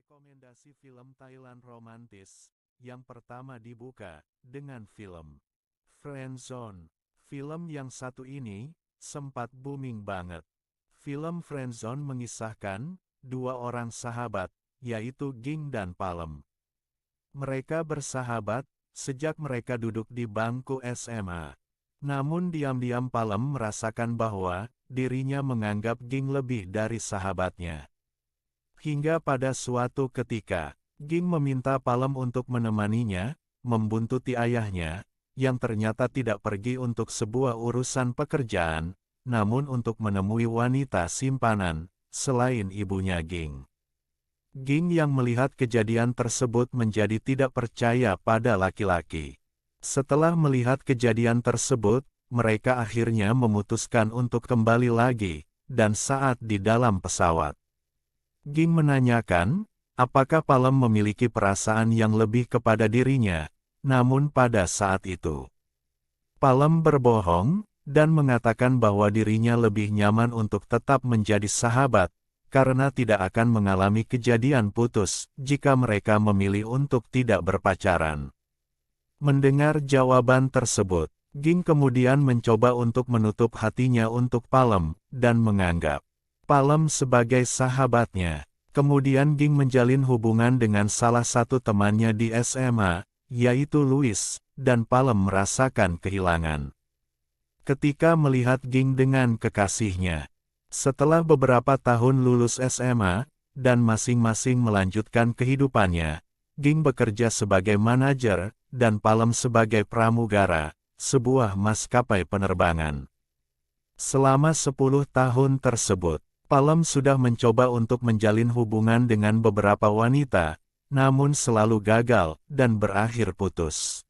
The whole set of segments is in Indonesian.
Rekomendasi film Thailand romantis. Yang pertama dibuka dengan film Friendzone. Film yang satu ini sempat booming banget. Film Friendzone mengisahkan dua orang sahabat, yaitu Ging dan Palem. Mereka bersahabat sejak mereka duduk di bangku SMA. Namun diam-diam Palem merasakan bahwa dirinya menganggap Ging lebih dari sahabatnya. Hingga pada suatu ketika, Ging meminta Palem untuk menemaninya, membuntuti ayahnya, yang ternyata tidak pergi untuk sebuah urusan pekerjaan, namun untuk menemui wanita simpanan, selain ibunya Ging. Ging yang melihat kejadian tersebut menjadi tidak percaya pada laki-laki. Setelah melihat kejadian tersebut, mereka akhirnya memutuskan untuk kembali lagi, dan saat di dalam pesawat, Ging menanyakan, apakah Palem memiliki perasaan yang lebih kepada dirinya, namun pada saat itu, Palem berbohong, dan mengatakan bahwa dirinya lebih nyaman untuk tetap menjadi sahabat, karena tidak akan mengalami kejadian putus, jika mereka memilih untuk tidak berpacaran. Mendengar jawaban tersebut, Ging kemudian mencoba untuk menutup hatinya untuk Palem, dan menganggap Palem sebagai sahabatnya. Kemudian Ging menjalin hubungan dengan salah satu temannya di SMA, yaitu Louis, dan Palem merasakan kehilangan ketika melihat Ging dengan kekasihnya. Setelah beberapa tahun lulus SMA, dan masing-masing melanjutkan kehidupannya, Ging bekerja sebagai manajer, dan Palem sebagai pramugara, sebuah maskapai penerbangan. Selama 10 tahun tersebut, Palem sudah mencoba untuk menjalin hubungan dengan beberapa wanita, namun selalu gagal, dan berakhir putus.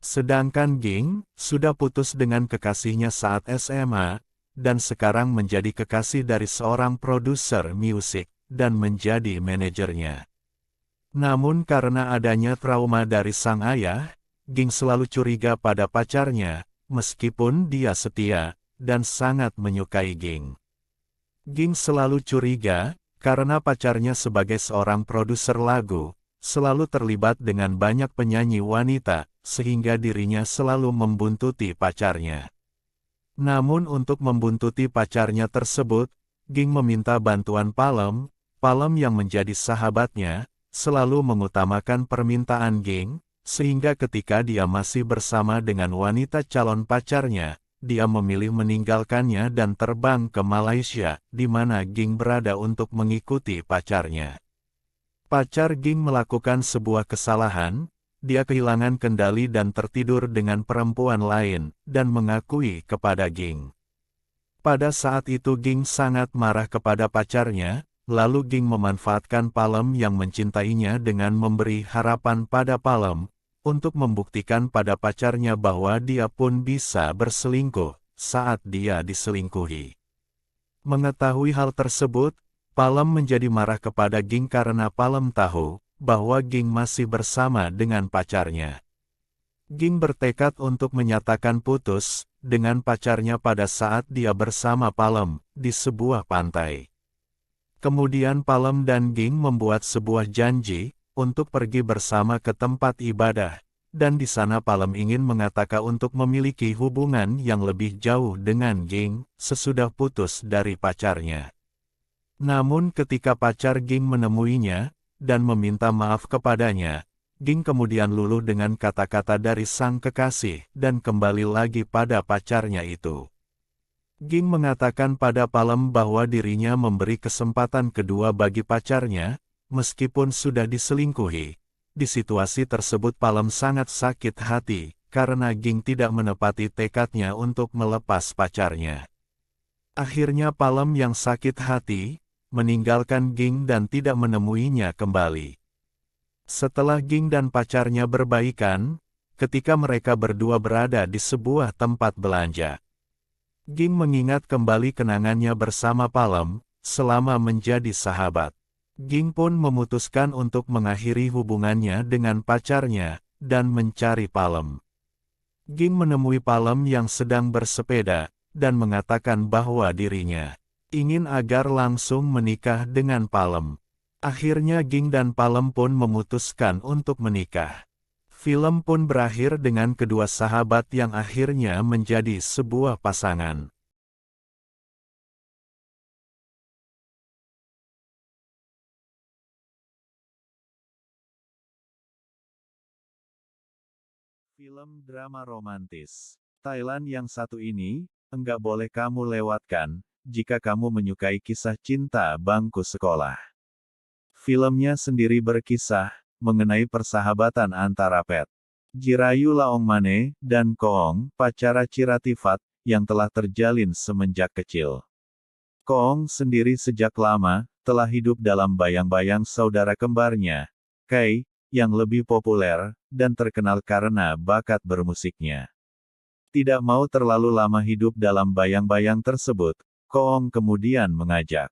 Sedangkan Ging sudah putus dengan kekasihnya saat SMA, dan sekarang menjadi kekasih dari seorang produser musik, dan menjadi manajernya. Namun karena adanya trauma dari sang ayah, Ging selalu curiga pada pacarnya, meskipun dia setia, dan sangat menyukai Ging. Ging selalu curiga, karena pacarnya sebagai seorang produser lagu, selalu terlibat dengan banyak penyanyi wanita, sehingga dirinya selalu membuntuti pacarnya. Namun untuk membuntuti pacarnya tersebut, Ging meminta bantuan Palem. Palem yang menjadi sahabatnya, selalu mengutamakan permintaan Ging, sehingga ketika dia masih bersama dengan wanita calon pacarnya, dia memilih meninggalkannya dan terbang ke Malaysia, di mana Ging berada untuk mengikuti pacarnya. Pacar Ging melakukan sebuah kesalahan, dia kehilangan kendali dan tertidur dengan perempuan lain, dan mengakui kepada Ging. Pada saat itu Ging sangat marah kepada pacarnya, lalu Ging memanfaatkan Palem yang mencintainya dengan memberi harapan pada Palem, untuk membuktikan pada pacarnya bahwa dia pun bisa berselingkuh, saat dia diselingkuhi. Mengetahui hal tersebut, Palem menjadi marah kepada Ging karena Palem tahu, bahwa Ging masih bersama dengan pacarnya. Ging bertekad untuk menyatakan putus, dengan pacarnya pada saat dia bersama Palem, di sebuah pantai. Kemudian Palem dan Ging membuat sebuah janji, untuk pergi bersama ke tempat ibadah, dan di sana Palem ingin mengatakan untuk memiliki hubungan yang lebih jauh dengan Ging, sesudah putus dari pacarnya. Namun ketika pacar Ging menemuinya, dan meminta maaf kepadanya, Ging kemudian luluh dengan kata-kata dari sang kekasih, dan kembali lagi pada pacarnya itu. Ging mengatakan pada Palem bahwa dirinya memberi kesempatan kedua bagi pacarnya, meskipun sudah diselingkuhi. Di situasi tersebut Palem sangat sakit hati, karena Ging tidak menepati tekadnya untuk melepas pacarnya. Akhirnya Palem yang sakit hati, meninggalkan Ging dan tidak menemuinya kembali. Setelah Ging dan pacarnya berbaikan, ketika mereka berdua berada di sebuah tempat belanja, Ging mengingat kembali kenangannya bersama Palem, selama menjadi sahabat. Ging pun memutuskan untuk mengakhiri hubungannya dengan pacarnya, dan mencari Palem. Ging menemui Palem yang sedang bersepeda, dan mengatakan bahwa dirinya ingin agar langsung menikah dengan Palem. Akhirnya Ging dan Palem pun memutuskan untuk menikah. Film pun berakhir dengan kedua sahabat yang akhirnya menjadi sebuah pasangan. Film drama romantis Thailand yang satu ini, enggak boleh kamu lewatkan, jika kamu menyukai kisah cinta bangku sekolah. Filmnya sendiri berkisah, mengenai persahabatan antara Pet Jirayu Laongmane, dan Koong, pacara Chiratifat, yang telah terjalin semenjak kecil. Koong sendiri sejak lama, telah hidup dalam bayang-bayang saudara kembarnya, Kai, yang lebih populer, dan terkenal karena bakat bermusiknya. Tidak mau terlalu lama hidup dalam bayang-bayang tersebut, Koong kemudian mengajak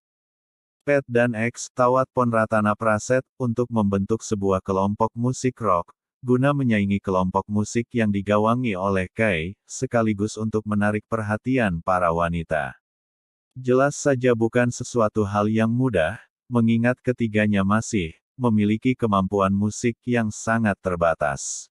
Pet dan X Tawat Ponratana Praset untuk membentuk sebuah kelompok musik rock, guna menyaingi kelompok musik yang digawangi oleh Kai, sekaligus untuk menarik perhatian para wanita. Jelas saja bukan sesuatu hal yang mudah, mengingat ketiganya masih memiliki kemampuan musik yang sangat terbatas.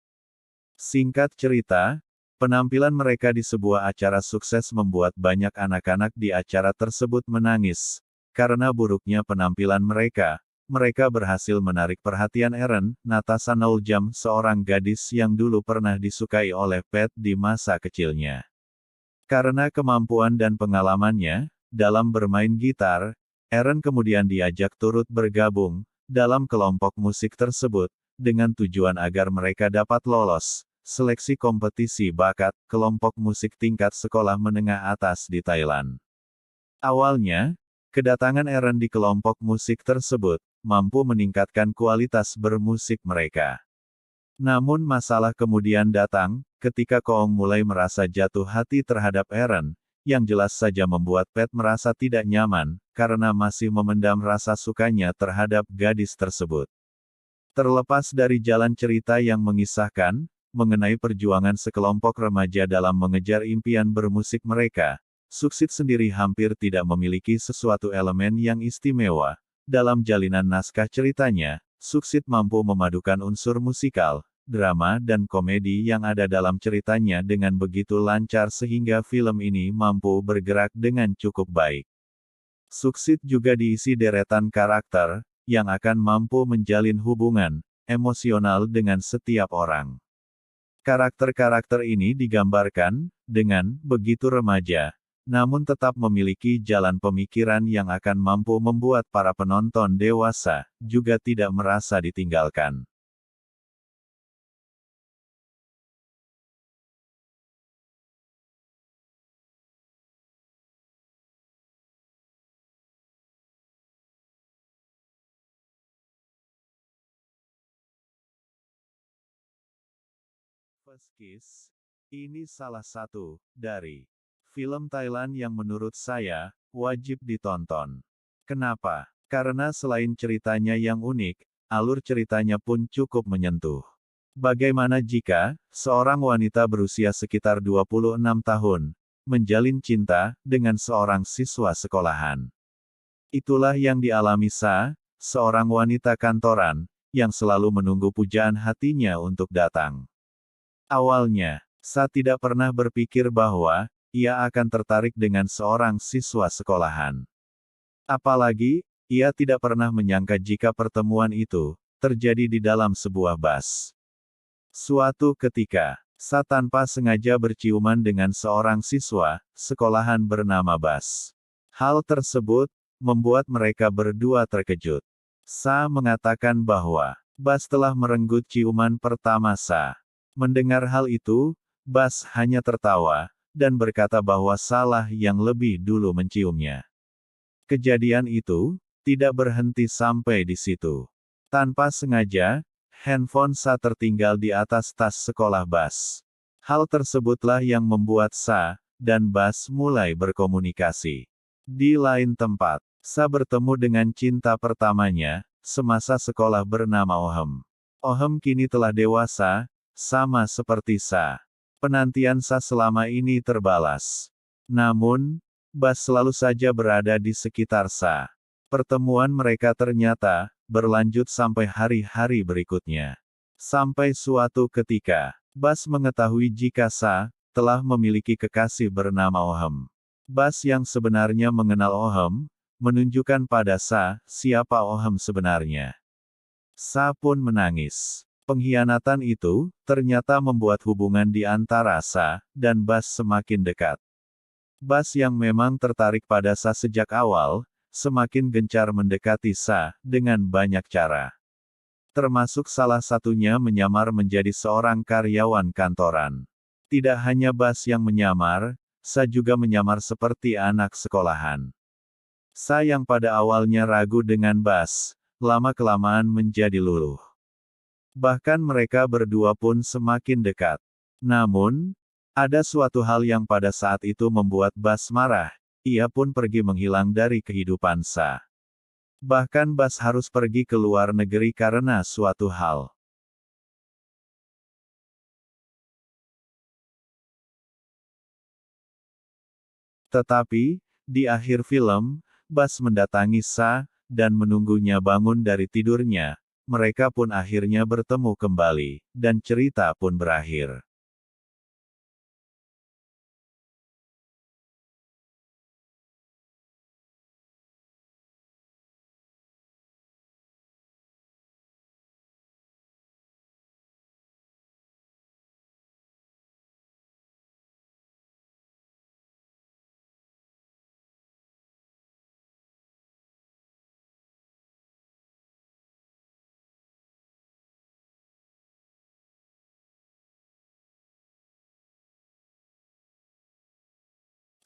Singkat cerita, penampilan mereka di sebuah acara sukses membuat banyak anak-anak di acara tersebut menangis. Karena buruknya penampilan mereka, mereka berhasil menarik perhatian Eren, Natasha Nauljam, seorang gadis yang dulu pernah disukai oleh Pet di masa kecilnya. Karena kemampuan dan pengalamannya dalam bermain gitar, Eren kemudian diajak turut bergabung dalam kelompok musik tersebut, dengan tujuan agar mereka dapat lolos seleksi kompetisi bakat kelompok musik tingkat sekolah menengah atas di Thailand. Awalnya, kedatangan Eren di kelompok musik tersebut, mampu meningkatkan kualitas bermusik mereka. Namun masalah kemudian datang, ketika Koong mulai merasa jatuh hati terhadap Eren, yang jelas saja membuat Pet merasa tidak nyaman, karena masih memendam rasa sukanya terhadap gadis tersebut. Terlepas dari jalan cerita yang mengisahkan, mengenai perjuangan sekelompok remaja dalam mengejar impian bermusik mereka, Suksit sendiri hampir tidak memiliki sesuatu elemen yang istimewa. Dalam jalinan naskah ceritanya, Suksit mampu memadukan unsur musikal, drama dan komedi yang ada dalam ceritanya dengan begitu lancar sehingga film ini mampu bergerak dengan cukup baik. Suksit juga diisi deretan karakter, yang akan mampu menjalin hubungan emosional dengan setiap orang. Karakter-karakter ini digambarkan dengan begitu remaja, namun tetap memiliki jalan pemikiran yang akan mampu membuat para penonton dewasa juga tidak merasa ditinggalkan. First Kiss, ini salah satu dari film Thailand yang menurut saya wajib ditonton. Kenapa? Karena selain ceritanya yang unik, alur ceritanya pun cukup menyentuh. Bagaimana jika seorang wanita berusia sekitar 26 tahun menjalin cinta dengan seorang siswa sekolahan? Itulah yang dialami Sa, seorang wanita kantoran yang selalu menunggu pujaan hatinya untuk datang. Awalnya, Sa tidak pernah berpikir bahwa ia akan tertarik dengan seorang siswa sekolahan. Apalagi, ia tidak pernah menyangka jika pertemuan itu terjadi di dalam sebuah bus. Suatu ketika, Sa tanpa sengaja berciuman dengan seorang siswa sekolahan bernama Bas. Hal tersebut membuat mereka berdua terkejut. Sa mengatakan bahwa Bas telah merenggut ciuman pertama Sa. Mendengar hal itu, Bas hanya tertawa dan berkata bahwa salah yang lebih dulu menciumnya. Kejadian itu tidak berhenti sampai di situ. Tanpa sengaja, handphone Sa tertinggal di atas tas sekolah Bas. Hal tersebutlah yang membuat Sa dan Bas mulai berkomunikasi. Di lain tempat, Sa bertemu dengan cinta pertamanya semasa sekolah bernama Ohem. Ohem kini telah dewasa, sama seperti Sa. Penantian Sa selama ini terbalas. Namun, Bas selalu saja berada di sekitar Sa. Pertemuan mereka ternyata berlanjut sampai hari-hari berikutnya. Sampai suatu ketika, Bas mengetahui jika Sa telah memiliki kekasih bernama Ohem. Bas yang sebenarnya mengenal Ohem, menunjukkan pada Sa siapa Ohem sebenarnya. Sa pun menangis. Pengkhianatan itu ternyata membuat hubungan di antara Sa dan Bas semakin dekat. Bas yang memang tertarik pada Sa sejak awal, semakin gencar mendekati Sa dengan banyak cara. Termasuk salah satunya menyamar menjadi seorang karyawan kantoran. Tidak hanya Bas yang menyamar, Sa juga menyamar seperti anak sekolahan. Sa yang pada awalnya ragu dengan Bas, lama-kelamaan menjadi luluh. Bahkan mereka berdua pun semakin dekat. Namun, ada suatu hal yang pada saat itu membuat Bas marah, ia pun pergi menghilang dari kehidupan Sa. Bahkan Bas harus pergi ke luar negeri karena suatu hal. Tetapi, di akhir film, Bas mendatangi Sa, dan menunggunya bangun dari tidurnya. Mereka pun akhirnya bertemu kembali, dan cerita pun berakhir.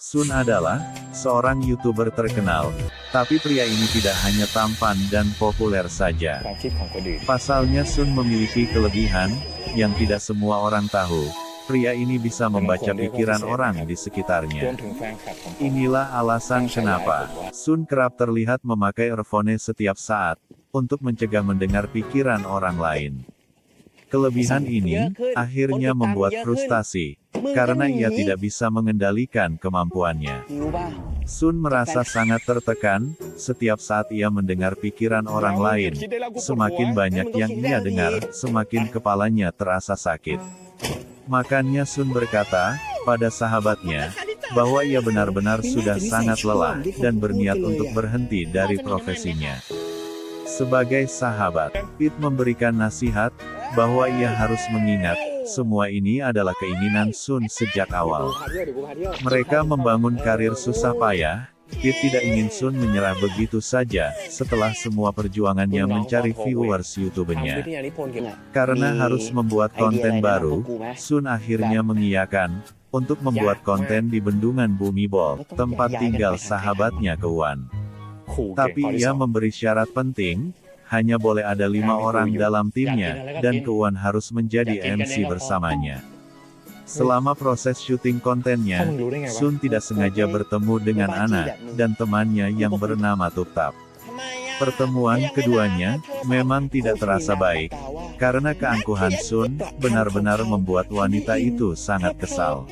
Sun adalah seorang YouTuber terkenal, tapi pria ini tidak hanya tampan dan populer saja. Pasalnya Sun memiliki kelebihan yang tidak semua orang tahu. Pria ini bisa membaca pikiran orang di sekitarnya. Inilah alasan kenapa Sun kerap terlihat memakai earphone setiap saat untuk mencegah mendengar pikiran orang lain. Kelebihan ini akhirnya membuat frustasi, karena ia tidak bisa mengendalikan kemampuannya. Sun merasa sangat tertekan, setiap saat ia mendengar pikiran orang lain. Semakin banyak yang ia dengar, semakin kepalanya terasa sakit. Makanya Sun berkata, pada sahabatnya, bahwa ia benar-benar sudah sangat lelah, dan berniat untuk berhenti dari profesinya. Sebagai sahabat, Pete memberikan nasihat, bahwa ia harus mengingat, semua ini adalah keinginan Sun sejak awal. Mereka membangun karir susah payah, Pete tidak ingin Sun menyerah begitu saja, setelah semua perjuangannya mencari viewers YouTube-nya. Karena harus membuat konten baru, Sun akhirnya mengiyakan, untuk membuat konten di Bendungan Bumi Bol, tempat tinggal sahabatnya Keuan. Tapi ia memberi syarat penting, hanya boleh ada 5 orang dalam timnya, dan Keuan harus menjadi MC bersamanya. Selama proses syuting kontennya, Sun tidak sengaja bertemu dengan Ana, dan temannya yang bernama Tuptap. Pertemuan keduanya memang tidak terasa baik, karena keangkuhan Sun benar-benar membuat wanita itu sangat kesal.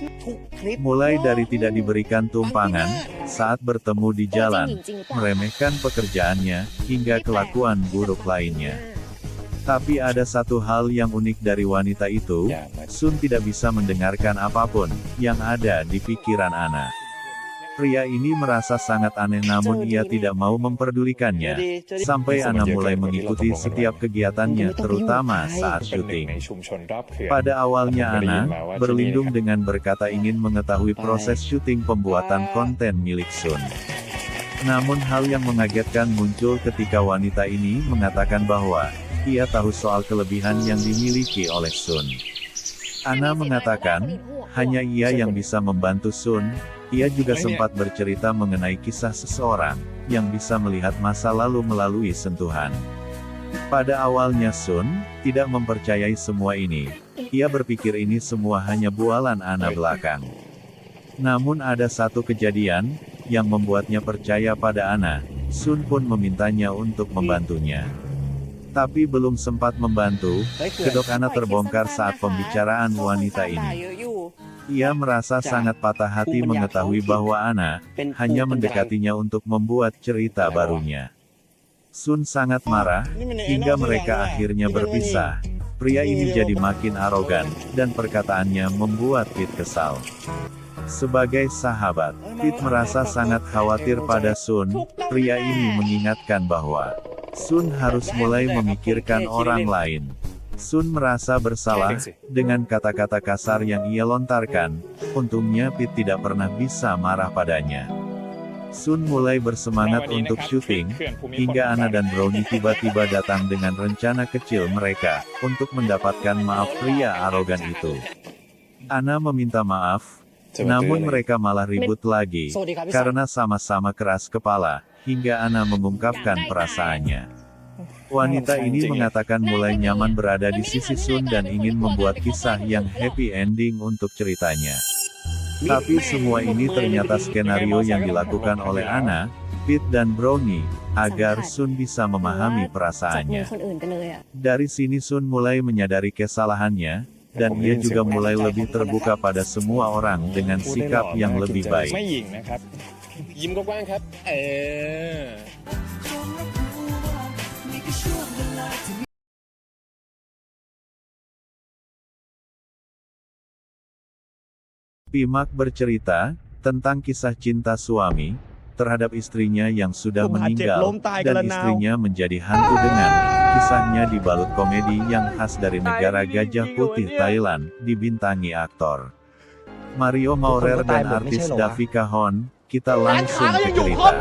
Mulai dari tidak diberikan tumpangan saat bertemu di jalan, meremehkan pekerjaannya, hingga kelakuan buruk lainnya. Tapi ada satu hal yang unik dari wanita itu, Sun tidak bisa mendengarkan apapun yang ada di pikiran Ana. Pria ini merasa sangat aneh namun ia tidak mau memperdulikannya, sampai Ana mulai mengikuti setiap kegiatannya terutama saat syuting. Pada awalnya Ana berlindung dengan berkata ingin mengetahui proses syuting pembuatan konten milik Sun. Namun hal yang mengagetkan muncul ketika wanita ini mengatakan bahwa ia tahu soal kelebihan yang dimiliki oleh Sun. Ana mengatakan, hanya ia yang bisa membantu Sun. Ia juga sempat bercerita mengenai kisah seseorang yang bisa melihat masa lalu melalui sentuhan. Pada awalnya Sun tidak mempercayai semua ini. Ia berpikir ini semua hanya bualan Ana belakang. Namun ada satu kejadian yang membuatnya percaya pada Ana. Sun pun memintanya untuk membantunya. Tapi belum sempat membantu, kedok Ana terbongkar saat pembicaraan wanita ini. Ia merasa sangat patah hati mengetahui bahwa Ana hanya mendekatinya untuk membuat cerita barunya. Sun sangat marah, hingga mereka akhirnya berpisah. Pria ini jadi makin arogan, dan perkataannya membuat Pete kesal. Sebagai sahabat, Pete merasa sangat khawatir pada Sun. Pria ini mengingatkan bahwa Sun harus mulai memikirkan orang lain. Sun merasa bersalah dengan kata-kata kasar yang ia lontarkan. Untungnya Pete tidak pernah bisa marah padanya. Sun mulai bersemangat untuk syuting, hingga Anna dan Brownie tiba-tiba datang dengan rencana kecil mereka, untuk mendapatkan maaf pria arogan itu. Anna meminta maaf, namun mereka malah ribut lagi, karena sama-sama keras kepala, hingga Anna mengungkapkan perasaannya. Wanita ini mengatakan mulai nyaman berada di sisi Sun dan ingin membuat kisah yang happy ending untuk ceritanya. Tapi semua ini ternyata skenario yang dilakukan oleh Anna, Pete dan Brownie, agar Sun bisa memahami perasaannya. Dari sini Sun mulai menyadari kesalahannya, dan ia juga mulai lebih terbuka pada semua orang dengan sikap yang lebih baik. Pimak bercerita tentang kisah cinta suami terhadap istrinya yang sudah meninggal, dan istrinya menjadi hantu dengan kisahnya dibalut komedi yang khas dari negara Gajah Putih Thailand, dibintangi aktor Mario Maurer dan artis Davika Hon. Kita langsung ke cerita.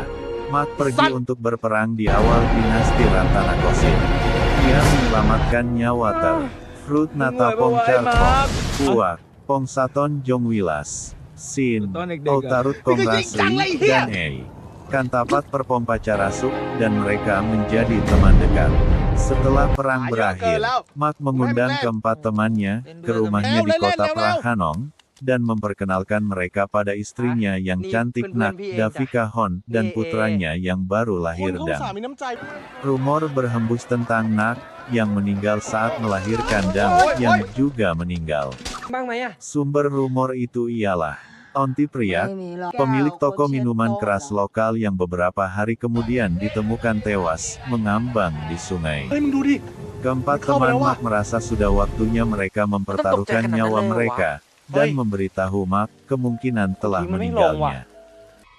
Mak pergi untuk berperang di awal dinasti Ratanakosin. Ia menyelamatkan nyawa Fruit Natapong Charpong, Puak, Pongsaton Jongwilas, Sin, Outarut Kongrasri, dan Kantapat Perpompa Carasuk, dan mereka menjadi teman dekat. Setelah perang berakhir, Mak mengundang keempat temannya ke rumahnya di kota Prahanong, dan memperkenalkan mereka pada istrinya yang cantik Nak, Davika Hon, dan putranya yang baru lahir dan rumor berhembus tentang Nak, yang meninggal saat melahirkan dan yang juga meninggal. Sumber rumor itu ialah Onti Priak, pemilik toko minuman keras lokal yang beberapa hari kemudian ditemukan tewas, mengambang di sungai. Keempat teman Mak merasa sudah waktunya mereka mempertaruhkan nyawa mereka, dan memberitahu Mak kemungkinan telah meninggalnya.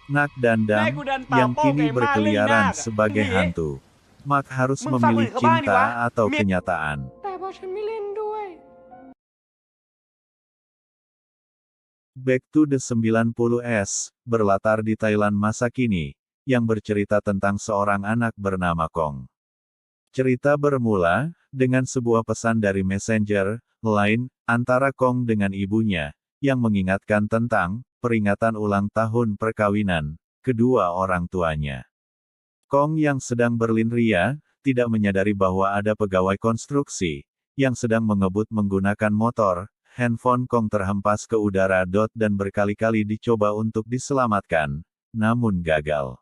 Nak dan Dam, yang kini berkeliaran sebagai hantu. Mak harus memilih cinta atau kenyataan. Back to the 90s, berlatar di Thailand masa kini, yang bercerita tentang seorang anak bernama Kong. Cerita bermula dengan sebuah pesan dari messenger line antara Kong dengan ibunya, yang mengingatkan tentang peringatan ulang tahun perkawinan kedua orang tuanya. Kong yang sedang berlin ria, tidak menyadari bahwa ada pegawai konstruksi, yang sedang mengebut menggunakan motor. Handphone Kong terhempas ke udara. Dan berkali-kali dicoba untuk diselamatkan, namun gagal.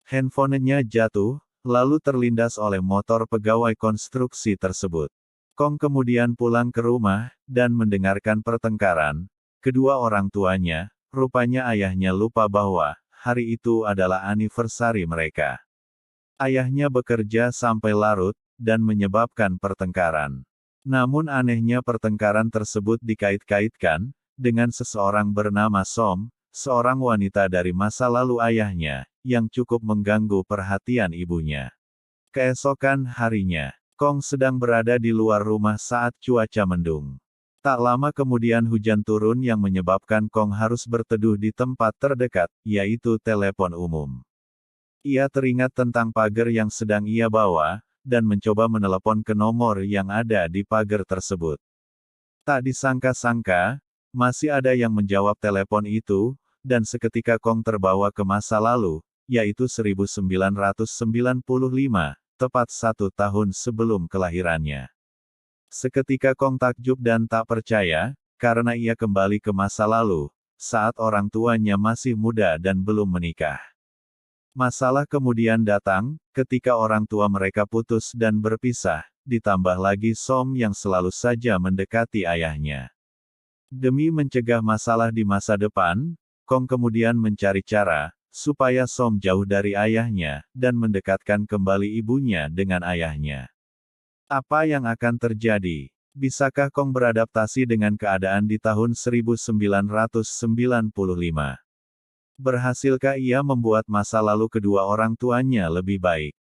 Handphonenya jatuh, lalu terlindas oleh motor pegawai konstruksi tersebut. Kong kemudian pulang ke rumah, dan mendengarkan pertengkaran kedua orang tuanya. Rupanya ayahnya lupa bahwa hari itu adalah anniversary mereka. Ayahnya bekerja sampai larut, dan menyebabkan pertengkaran. Namun anehnya pertengkaran tersebut dikait-kaitkan dengan seseorang bernama Som, seorang wanita dari masa lalu ayahnya, yang cukup mengganggu perhatian ibunya. Keesokan harinya, Kong sedang berada di luar rumah saat cuaca mendung. Tak lama kemudian hujan turun yang menyebabkan Kong harus berteduh di tempat terdekat, yaitu telepon umum. Ia teringat tentang pagar yang sedang ia bawa, dan mencoba menelepon ke nomor yang ada di pagar tersebut. Tak disangka-sangka, masih ada yang menjawab telepon itu, dan seketika Kong terbawa ke masa lalu, yaitu 1995, tepat 1 tahun sebelum kelahirannya. Seketika Kong takjub dan tak percaya, karena ia kembali ke masa lalu, saat orang tuanya masih muda dan belum menikah. Masalah kemudian datang, ketika orang tua mereka putus dan berpisah, ditambah lagi Som yang selalu saja mendekati ayahnya. Demi mencegah masalah di masa depan, Kong kemudian mencari cara, supaya Som jauh dari ayahnya, dan mendekatkan kembali ibunya dengan ayahnya. Apa yang akan terjadi? Bisakah Kong beradaptasi dengan keadaan di tahun 1995? Berhasilkah ia membuat masa lalu kedua orang tuanya lebih baik?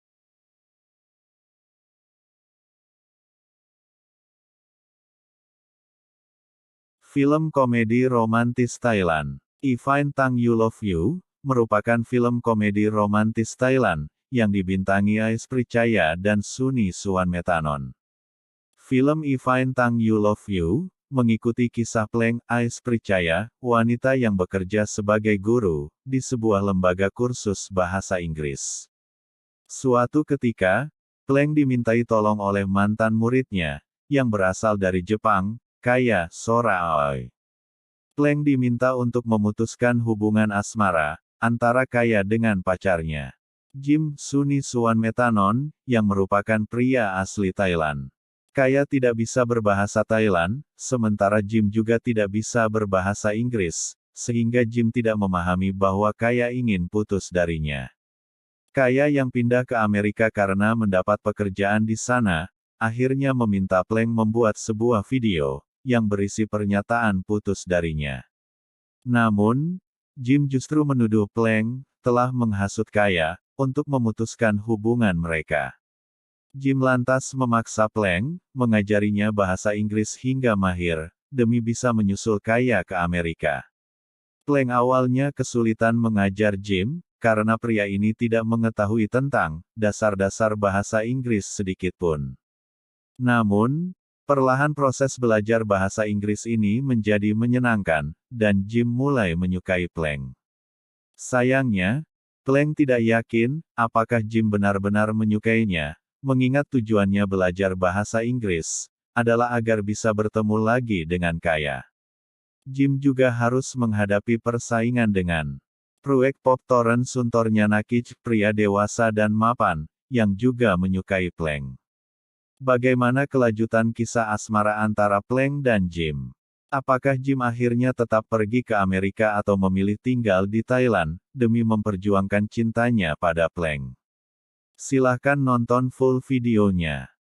Film komedi romantis Thailand, If I Tang You Love You, merupakan film komedi romantis Thailand, yang dibintangi Ais Prichaya dan Suni Suanmetanon. Film If I Tang You Love You, mengikuti kisah Pleng Ais Prichaya, wanita yang bekerja sebagai guru, di sebuah lembaga kursus bahasa Inggris. Suatu ketika, Pleng dimintai tolong oleh mantan muridnya, yang berasal dari Jepang, Kaya Sora Aoi. Pleng diminta untuk memutuskan hubungan asmara, antara Kaya dengan pacarnya, Jim Suni Suanmetanon, yang merupakan pria asli Thailand. Kaya tidak bisa berbahasa Thailand, sementara Jim juga tidak bisa berbahasa Inggris, sehingga Jim tidak memahami bahwa Kaya ingin putus darinya. Kaya yang pindah ke Amerika karena mendapat pekerjaan di sana, akhirnya meminta Pleng membuat sebuah video, yang berisi pernyataan putus darinya. Namun, Jim justru menuduh Pleng, telah menghasut Kaya, untuk memutuskan hubungan mereka. Jim lantas memaksa Pleng, mengajarinya bahasa Inggris hingga mahir, demi bisa menyusul Kaya ke Amerika. Pleng awalnya kesulitan mengajar Jim, karena pria ini tidak mengetahui tentang dasar-dasar bahasa Inggris sedikitpun. Namun, perlahan proses belajar bahasa Inggris ini menjadi menyenangkan, dan Jim mulai menyukai Pleng. Sayangnya, Pleng tidak yakin, apakah Jim benar-benar menyukainya, mengingat tujuannya belajar bahasa Inggris, adalah agar bisa bertemu lagi dengan Kaya. Jim juga harus menghadapi persaingan dengan Pruek Pop Toren Suntornya Nakij, pria dewasa dan mapan, yang juga menyukai Pleng. Bagaimana kelanjutan kisah asmara antara Pleng dan Jim? Apakah Jim akhirnya tetap pergi ke Amerika atau memilih tinggal di Thailand, demi memperjuangkan cintanya pada Pleng? Silahkan nonton full videonya.